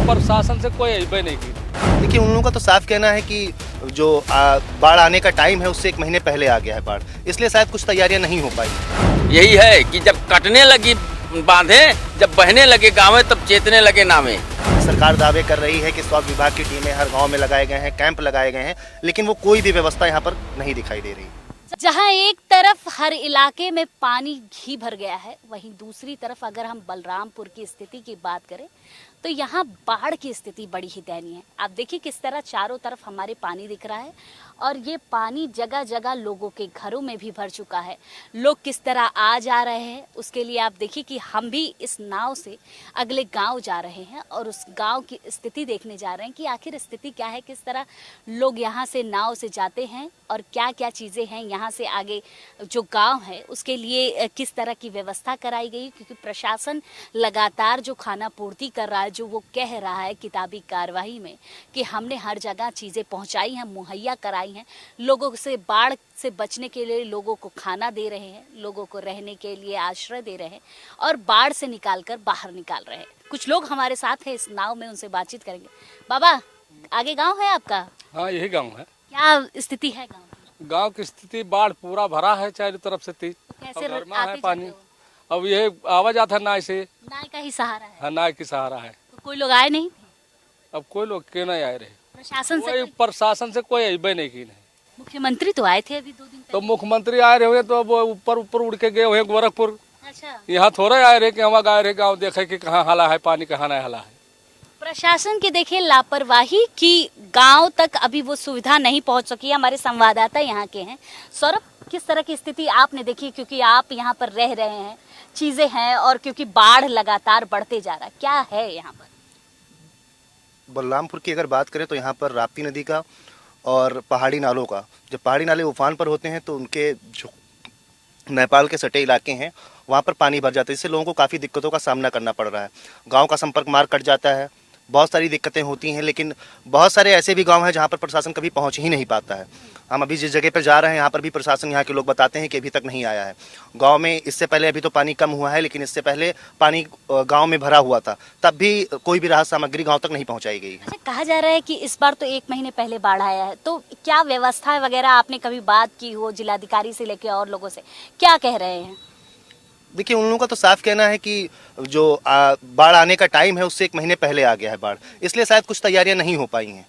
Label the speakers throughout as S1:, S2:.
S1: प्रशासन से कोई अहिबे नहीं की।
S2: देखिए, उन लोगों का तो साफ कहना है कि जो बाढ़ आने का टाइम है उससे 1 महीने पहले आ गया है बाढ़, इसलिए शायद कुछ तैयारियां नहीं हो पाई।
S3: यही है कि जब कटने लगी बांधे, जब बहने लगे गाँव तब चेतने लगे नामे।
S2: सरकार दावे कर रही है कि स्वास्थ्य विभाग की टीमें हर गांव में लगाए गए हैं, कैंप लगाए गए हैं, लेकिन वो कोई भी व्यवस्था यहाँ पर नहीं दिखाई दे रही।
S4: जहां एक तरफ हर इलाके में पानी घी भर गया है, वहीं दूसरी तरफ अगर हम बलरामपुर की स्थिति की बात करें तो यहाँ बाढ़ की स्थिति बड़ी ही दयनीय है। आप देखिए किस तरह चारों तरफ हमारे पानी दिख रहा है और ये पानी जगह जगह लोगों के घरों में भी भर चुका है। लोग किस तरह आ जा रहे हैं उसके लिए आप देखिए कि हम भी इस नाव से अगले गांव जा रहे हैं और उस गांव की स्थिति देखने जा रहे हैं कि आखिर स्थिति क्या है, किस तरह लोग यहाँ से नाव से जाते हैं और क्या क्या चीज़ें हैं यहाँ से आगे जो गांव है उसके लिए किस तरह की व्यवस्था कराई गई, क्योंकि प्रशासन लगातार जो खाना पूर्ति कर रहा है, जो वो कह रहा है किताबी कार्रवाई में कि हमने हर जगह चीज़ें पहुंचाई हैं, मुहैया कराई हैं, लोगों से बाढ़ से बचने के लिए लोगों को खाना दे रहे हैं, लोगों को रहने के लिए आश्रय दे रहे हैं और बाढ़ से निकालकर बाहर निकाल रहे हैं। कुछ लोग हमारे साथ हैं इस नाव में, उनसे बातचीत करेंगे। बाबा, आगे गाँव है आपका?
S1: हाँ, यही गाँव है।
S4: क्या स्थिति है गाँव की?
S1: गाँव की स्थिति बाढ़ पूरा भरा है चारों तरफ से।
S4: कैसे
S1: है पानी, अब ये आवा जाता है नाव से,
S4: नाव का ही सहारा है।
S1: हाँ, नाव की सहारा है।
S4: तो कोई लोग आए नहीं?
S1: अब कोई लोग क्यों नहीं आए रहे?
S4: प्रशासन से
S1: कोई अहिबे नहीं की।
S4: मुख्यमंत्री तो आए थे अभी 2 दिन
S1: तो मुख्यमंत्री आए रहे तो वो ऊपर उड़ के गए हुए गोरखपुर।
S4: अच्छा,
S1: यहाँ थोड़े आए रहे कि हम गए रहे गाँव देखे कि कहाँ हाला है पानी, कहाँ नहीं हाला है।
S4: प्रशासन की देखिए लापरवाही कि गांव तक अभी वो सुविधा नहीं पहुंच सकी। हमारे संवाददाता यहाँ के हैं। सौरभ, किस तरह की स्थिति आपने देखी, क्योंकि आप यहाँ पर रह रहे हैं, चीजें हैं और क्योंकि बाढ़ लगातार बढ़ते जा रहा है, क्या है यहाँ पर?
S2: बलरामपुर की अगर बात करें तो यहाँ पर राप्ती नदी का और पहाड़ी नालों का, जब पहाड़ी नाले उफान पर होते हैं तो उनके जो नेपाल के सटे इलाके हैं वहाँ पर पानी भर जाता है, जिससे लोगों को काफ़ी दिक्कतों का सामना करना पड़ रहा है। गांव का संपर्क मार्ग कट जाता है, बहुत सारी दिक्कतें होती हैं, लेकिन बहुत सारे ऐसे भी गांव हैं जहां पर प्रशासन कभी पहुंच ही नहीं पाता है। हम अभी जिस जगह पर जा रहे हैं यहाँ पर भी प्रशासन, यहाँ के लोग बताते हैं कि अभी तक नहीं आया है गांव में। इससे पहले अभी तो पानी कम हुआ है, लेकिन इससे पहले पानी गांव में भरा हुआ था, तब भी कोई भी राहत सामग्री गाँव तक नहीं पहुँचाई गई।
S4: अच्छा, कहा जा रहा है कि इस बार तो 1 महीने पहले बाढ़ आया है, तो क्या व्यवस्था वगैरह आपने कभी बात की हो जिलाधिकारी से लेकर और लोगों से, क्या कह रहे हैं?
S2: देखिए, उन लोगों का तो साफ कहना है कि जो बाढ़ आने का टाइम है उससे 1 महीने पहले आ गया है बाढ़, इसलिए शायद कुछ तैयारियां नहीं हो पाई हैं।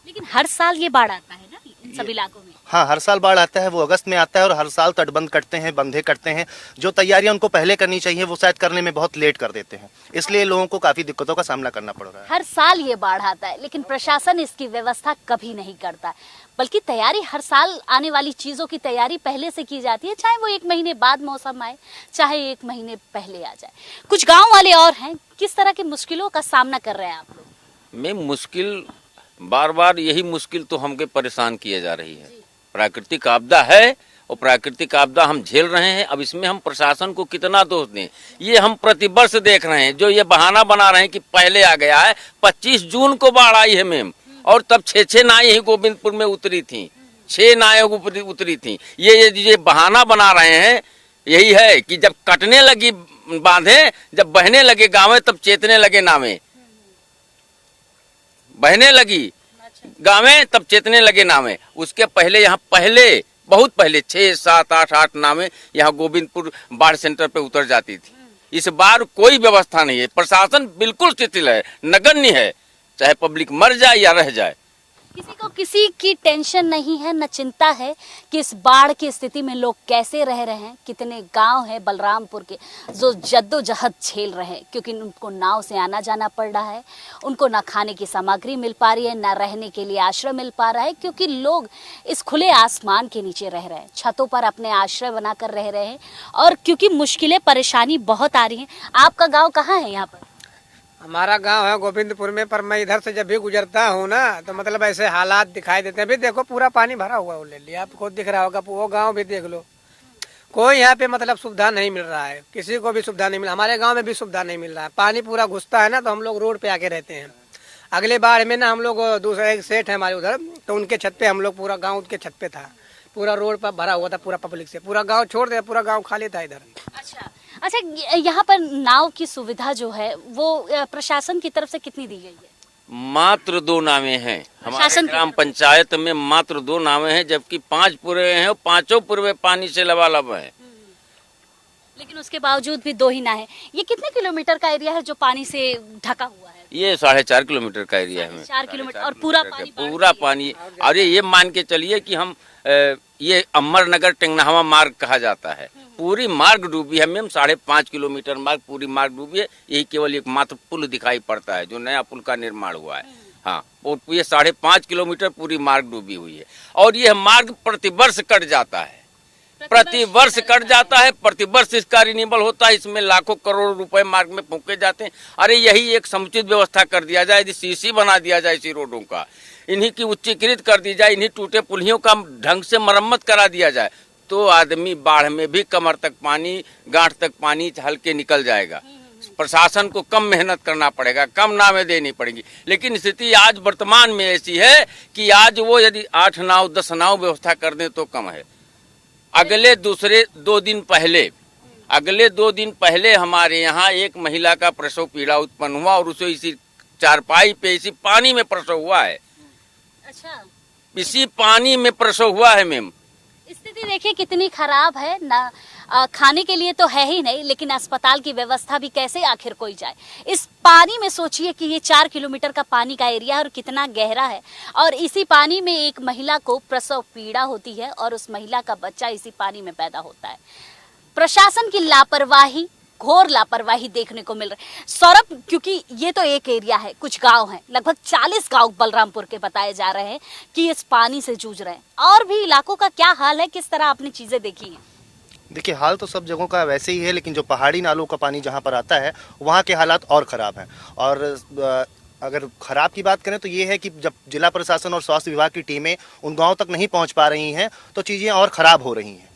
S4: लेकिन हर साल ये बाढ़ आता है ना इन सभी इलाकों में?
S2: हाँ, हर साल बाढ़ आता है, वो अगस्त में आता है और हर साल तटबंध कटते हैं, बंधे कटते हैं। जो तैयारियां उनको पहले करनी चाहिए वो शायद करने में बहुत लेट कर देते हैं, इसलिए लोगों को काफी दिक्कतों का सामना करना पड़ रहा है।
S4: हर साल ये बाढ़ आता है, लेकिन प्रशासन इसकी व्यवस्था कभी नहीं करता, बल्कि तैयारी हर साल आने वाली चीजों की तैयारी पहले से की जाती है, चाहे वो 1 महीने बाद मौसम आए, चाहे 1 महीने पहले आ जाए। कुछ गाँव वाले और हैं, किस तरह की मुश्किलों का सामना कर रहे हैं आप लोग?
S3: मैं मुश्किल बार बार यही मुश्किल तो हमके परेशान किए जा रही है। प्राकृतिक आपदा है और प्राकृतिक आपदा हम झेल रहे हैं। अब इसमें हम प्रशासन को कितना दोष दें? ये हम प्रतिवर्ष देख रहे हैं, जो ये बहाना बना रहे हैं कि पहले आ गया है। 25 जून को बाढ़ आई है मैम, और तब 6 नाव ही गोविंदपुर में उतरी थी, 6 नाव उतरी थी। ये बहाना बना रहे हैं। यही है कि जब कटने लगी बांधे, जब बहने लगे गाँव तब चेतने लगे नामे। बहने लगी गाँवें तब चेतने लगे नावे। उसके पहले यहाँ बहुत पहले 6, 7, 8 नावें यहाँ गोविंदपुर बाढ़ सेंटर पे उतर जाती थी। इस बार कोई व्यवस्था नहीं है, प्रशासन बिल्कुल शिथिल है, नगण्य है, चाहे पब्लिक मर जाए या रह जाए।
S4: किसी को किसी की टेंशन नहीं है, न चिंता है कि इस बाढ़ की स्थिति में लोग कैसे रह रहे हैं। कितने गांव हैं बलरामपुर के जो जद्दोजहद झेल रहे हैं, क्योंकि उनको नाव से आना जाना पड़ रहा है, उनको ना खाने की सामग्री मिल पा रही है, ना रहने के लिए आश्रय मिल पा रहा है, क्योंकि लोग इस खुले आसमान के नीचे रह रहे हैं, छतों पर अपने आश्रय बनाकर रह रहे हैं, और क्योंकि मुश्किलें परेशानी बहुत आ रही हैं। आपका गाँव कहाँ है? यहाँ पर
S5: हमारा गांव है गोविंदपुर में, पर मैं इधर से जब भी गुजरता हूँ ना तो मतलब ऐसे हालात दिखाई देते हैं। अभी देखो पूरा पानी भरा हुआ है, ले लिया, आपको दिख रहा होगा, वो गांव भी देख लो। कोई यहाँ पे मतलब सुविधा नहीं मिल रहा है, किसी को भी सुविधा नहीं मिला। हमारे गांव में भी सुविधा नहीं मिल रहा है, पानी पूरा घुसता है ना, तो हम लोग रोड पे आके रहते हैं। अगले बार में ना हम लोग दूसरा एक सेठ है हमारे उधर, तो उनके छत पे हम लोग, पूरा गाँव उनके छत पे था, पूरा रोड पर भरा हुआ था पूरा पब्लिक से, पूरा गाँव छोड़ दिया, पूरा गाँव खाली था इधर।
S4: अच्छा, अच्छा, यहाँ पर नाव की सुविधा जो है वो प्रशासन की तरफ से कितनी दी गई है?
S3: मात्र 2 नावें हैं हमारे
S4: प्रशासन की
S3: ग्राम पंचायत में, मात्र 2 नावें हैं, जबकि 5 पुरवे हैं और 5 पुरवे पानी से लबालब हैं।
S4: लेकिन उसके बावजूद भी 2 ही ना है। ये कितने किलोमीटर का एरिया है जो पानी से ढका हुआ है?
S3: ये 4.5 किलोमीटर का एरिया है।
S4: 4 किलोमीटर और पूरा पानी
S3: पूरा पानी। और ये मान के चलिए कि हम ये अमरनगर टेंगनावा मार्ग कहा जाता है, पूरी मार्ग डूबी है मैम। 5.5 किलोमीटर मार्ग, पूरी मार्ग डूबी है। यही केवल एक मात्र पुल दिखाई पड़ता है जो नया पुल का निर्माण हुआ है। हाँ, और ये 5.5 किलोमीटर पूरी मार्ग डूबी हुई है। और यह मार्ग प्रतिवर्ष कट जाता है, प्रतिवर्ष कट जाता है, प्रतिवर्ष इसका रिन्यूअल होता है। इसमें लाखों करोड़ रुपए मार्ग में फूके जाते हैं। अरे यही एक समुचित व्यवस्था कर दिया जाए, यदि सीसी बना दिया जाए इसी रोडों का, इन्हीं की उच्चीकृत कर दी जाए, इन्हीं टूटे पुलियों का ढंग से मरम्मत करा दिया जाए, तो आदमी बाढ़ में भी कमर तक पानी, गांठ तक पानी हल्के निकल जाएगा। प्रशासन को कम मेहनत करना पड़ेगा, कम नावें देनी पड़ेंगी। लेकिन स्थिति आज वर्तमान में ऐसी है कि आज वो यदि 8 नाव 10 नाव व्यवस्था कर दें तो कम है। अगले 2 दिन पहले हमारे यहाँ एक महिला का प्रसव पीड़ा उत्पन्न हुआ और उसे इसी चारपाई पे इसी पानी में प्रसव हुआ है।
S4: अच्छा,
S3: इसी पानी में प्रसव हुआ है मैम।
S4: स्थिति देखिए कितनी खराब है ना। खाने के लिए तो है ही नहीं, लेकिन अस्पताल की व्यवस्था भी कैसे आखिर कोई जाए इस पानी में। सोचिए कि ये 4 किलोमीटर का पानी का एरिया है और कितना गहरा है, और इसी पानी में एक महिला को प्रसव पीड़ा होती है और उस महिला का बच्चा इसी पानी में पैदा होता है। प्रशासन की लापरवाही, घोर लापरवाही देखने को मिल रही है। सौरभ, क्योंकि ये तो एक एरिया है, कुछ गांव हैं, लगभग 40 गांव बलरामपुर के बताए जा रहे हैं कि इस पानी से जूझ रहे हैं। और भी इलाकों का क्या हाल है, किस तरह आपने चीजें देखी हैं?
S2: देखिए, हाल तो सब जगहों का वैसे ही है, लेकिन जो पहाड़ी नालों का पानी जहाँ पर आता है वहाँ के हालात और ख़राब हैं। और अगर ख़राब की बात करें तो ये है कि जब जिला प्रशासन और स्वास्थ्य विभाग की टीमें उन गाँव तक नहीं पहुँच पा रही हैं तो चीज़ें और ख़राब हो रही हैं।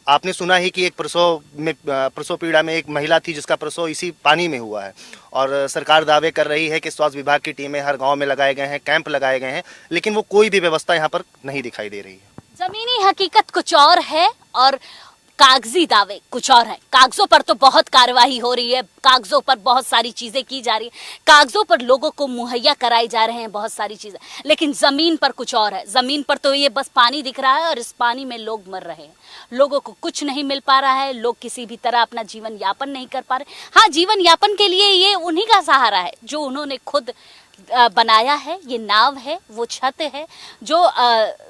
S2: आपने सुना ही कि एक प्रसव पीड़ा में एक महिला थी जिसका प्रसव इसी पानी में हुआ है, और सरकार दावे कर रही है कि स्वास्थ्य विभाग की टीमें हर गांव में लगाए गए हैं, कैंप लगाए गए हैं, लेकिन वो कोई भी व्यवस्था यहाँ पर नहीं दिखाई दे रही है।
S4: जमीनी हकीकत कुछ और है और कागजी दावे कुछ और हैं। कागजों पर तो बहुत कार्यवाही हो रही है, कागजों पर बहुत सारी चीजें की जा रही है, कागजों पर लोगों को मुहैया कराई जा रहे हैं बहुत सारी चीजें, लेकिन जमीन पर कुछ और है। जमीन पर तो ये बस पानी दिख रहा है और इस पानी में लोग मर रहे हैं। लोगों को कुछ नहीं मिल पा रहा है, लोग किसी भी तरह अपना जीवन यापन नहीं कर पा रहे। हाँ, जीवन यापन के लिए ये उन्हीं का सहारा है जो उन्होंने खुद बनाया है। ये नाव है, वो छत है जो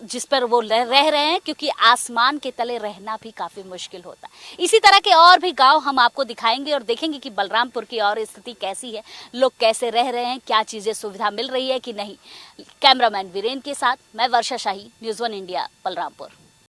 S4: जिस पर वो रह रहे हैं, क्योंकि आसमान के तले रहना भी काफी मुश्किल होता है। इसी तरह के और भी गांव हम आपको दिखाएंगे और देखेंगे कि बलरामपुर की और स्थिति कैसी है, लोग कैसे रह रहे हैं, क्या चीजें सुविधा मिल रही है कि नहीं। कैमरामैन वीरेंद्र के साथ मैं वर्षा शाही, न्यूज़ 1 इंडिया, बलरामपुर।